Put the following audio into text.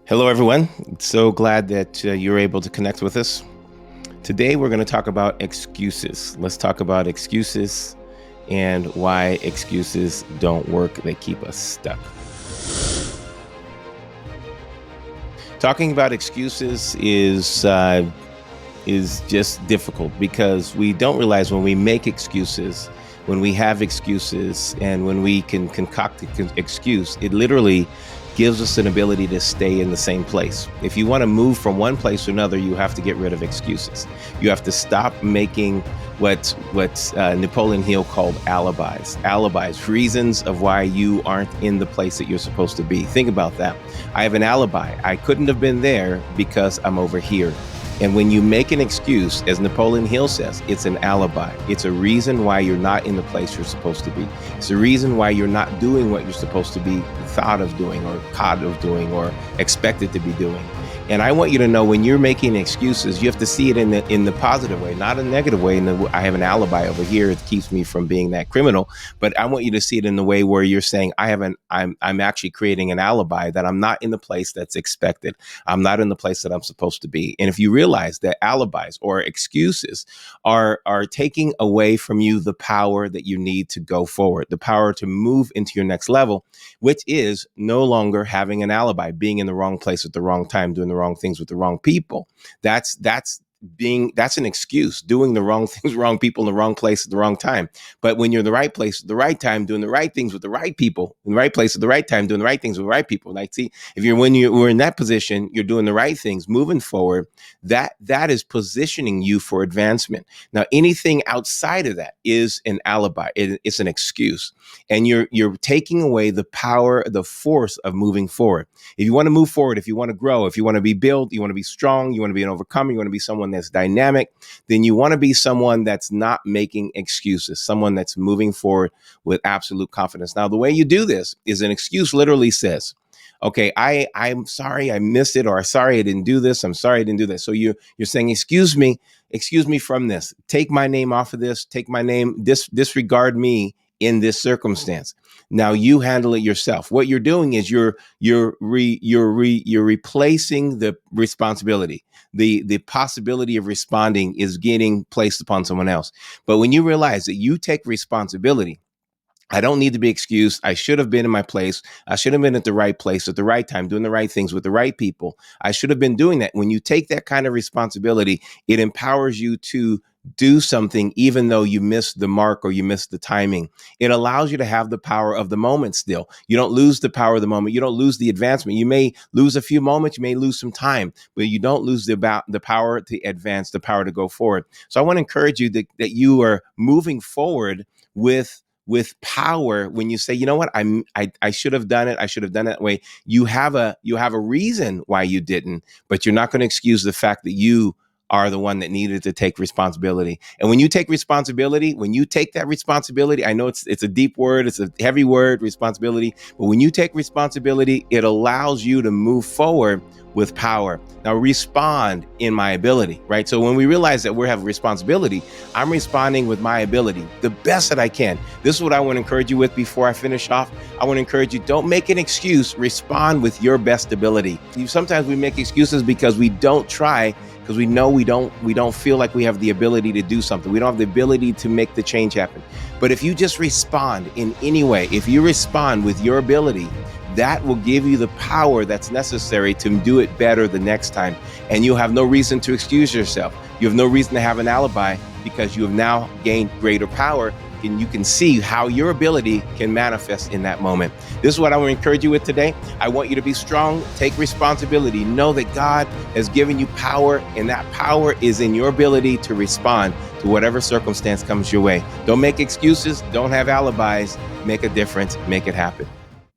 Hello, everyone. So glad that you're able to connect with us. Today, we're going to talk about excuses. Let's talk about excuses and why excuses don't work. They keep us stuck. Talking about excuses is just difficult because we don't realize when we make excuses, when we have excuses, and when we can concoct an excuse, it literally gives us an ability to stay in the same place. If you want to move from one place to another, you have to get rid of excuses. You have to stop making what Napoleon Hill called alibis, reasons of why you aren't in the place that you're supposed to be. Think about that. I have an alibi. I couldn't have been there because I'm over here. And when you make an excuse, as Napoleon Hill says, it's an alibi. It's a reason why you're not in the place you're supposed to be. It's a reason why you're not doing what you're supposed to be thought of doing or caught of doing or expected to be doing. And I want you to know when you're making excuses, you have to see it in the positive way, not a negative way. I have an alibi over here. It keeps me from being that criminal. But I want you to see it in the way where you're saying, I'm actually creating an alibi that I'm not in the place that's expected. I'm not in the place that I'm supposed to be. And if you realize that alibis or excuses are taking away from you the power that you need to go forward, the power to move into your next level, which is no longer having an alibi, being in the wrong place at the wrong time, doing the wrong things with the wrong people. That's an excuse, doing the wrong things, wrong people in the wrong place at the wrong time. But when you're in the right place at the right time, doing the right things with the right people, in the right place at the right time, doing the right things with the right people. Like, see, when you're in that position, you're doing the right things, moving forward, that is positioning you for advancement. Now, anything outside of that is an alibi. It's an excuse. And you're taking away the power, the force of moving forward. If you want to move forward, if you want to grow, if you want to be built, you want to be strong, you want to be an overcomer, you want to be someone that's dynamic, then you want to be someone that's not making excuses, someone that's moving forward with absolute confidence. Now, the way you do this is an excuse literally says, okay, I'm sorry I missed it, or sorry I didn't do this. I'm sorry I didn't do that. So you're saying, excuse me from this. Take my name off of this. Take my name, disregard me in this circumstance. Now you handle it yourself. What you're doing is you're replacing the responsibility. The possibility of responding is getting placed upon someone else. But when you realize that you take responsibility, I don't need to be excused. I should have been in my place. I should have been at the right place at the right time, doing the right things with the right people. I should have been doing that. When you take that kind of responsibility, it empowers you to do something even though you missed the mark or you missed the timing. It allows you to have the power of the moment still. You don't lose the power of the moment. You don't lose the advancement. You may lose a few moments. You may lose some time, but you don't lose the power to advance, the power to go forward. So I want to encourage you that you are moving forward with power. When you say, you know what, I should have done it. I should have done it that way. You have a reason why you didn't, but you're not going to excuse the fact that you are the one that needed to take responsibility. And when you take responsibility, when you take that responsibility, I know it's a deep word, it's a heavy word, responsibility, but when you take responsibility, it allows you to move forward with power. Now, respond in my ability, right? So when we realize that we have responsibility, I'm responding with my ability, the best that I can. This is what I want to encourage you with before I finish off. I want to encourage you, don't make an excuse, respond with your best ability. Sometimes we make excuses because we don't try, because we know we don't feel like we have the ability to do something. We don't have the ability to make the change happen. But if you just respond in any way, if you respond with your ability, that will give you the power that's necessary to do it better the next time. And you'll have no reason to excuse yourself. You have no reason to have an alibi because you have now gained greater power. And you can see how your ability can manifest in that moment. This is what I want to encourage you with today. I want you to be strong, take responsibility, know that God has given you power, and that power is in your ability to respond to whatever circumstance comes your way. Don't make excuses, don't have alibis, make a difference, make it happen.